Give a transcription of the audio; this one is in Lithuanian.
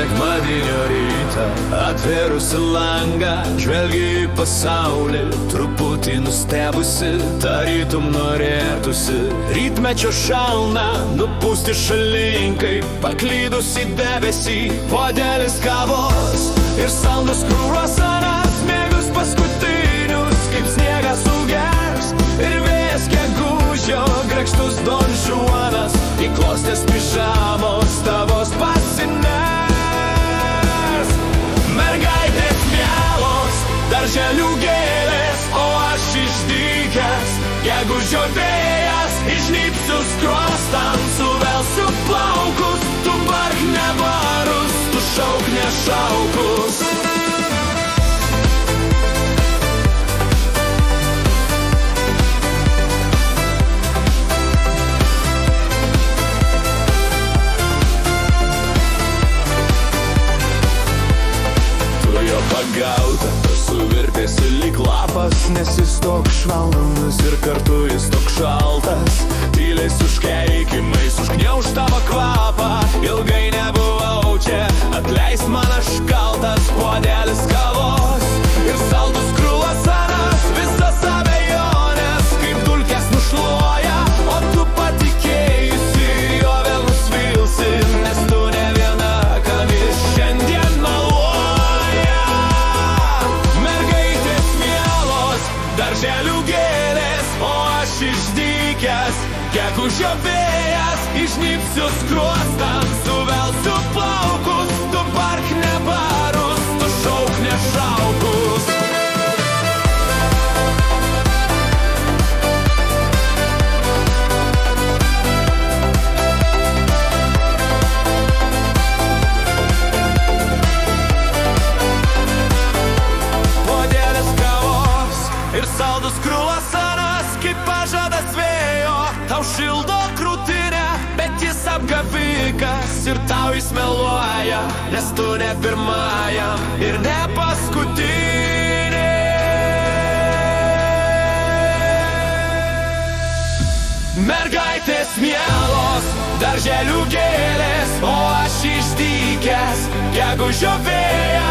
Sekmadienio rytą atvėrusi langą, žvelgi į pasaulį, truputį nustebusi, tarytum norėtųsi rytmečio šalną nupūsti šalinkai, paklydus į debesį, puodelis kavos ir saldus kruasanas, mėgus paskutinius, kaip sniegas sugers ir vėjas gegužio, grakštus Don Juanas, į klostės pižamos tavos pasiners. Mergaitės mielos, darželių gėlės, o aš išdykęs, gegužio vėjas, išnypsiu skruostan, suvelsiu plaukus, tu bark nevarus, tu šauk nešaukus. Pagauta, suvirpėsi lyg lapas, nes jis toks švelnus ir kartu jis toks šaltas. Tyliai užkeikimais užgniauš tavo kvapą, ilgai nebuvau čia, atleisk man aš kaltas, puodelis kavos ir saldus kruasanas, visas abejonės kaip dulkės nušluoja, o tu patikėjusi jo vėl nusvilsi, nes tu ne viena, kam jis šiandien meluoja. Darželių gėlės, o aš išdykęs, gegužio vėjas, išnypsiu skruostan, suvelsiu plaukus, tu bark nebarus, tu šauk nešaukus. Ir saldus kruasanas, kaip pažadas vėjo, tau šildo krūtinę, bet jis apgavikas ir tau jis meluoja, nes tu ne pirmajam ir ne paskutinė. Mergaitės mielos, darželių gėlės, o aš išdykęs, gegužio vėjas.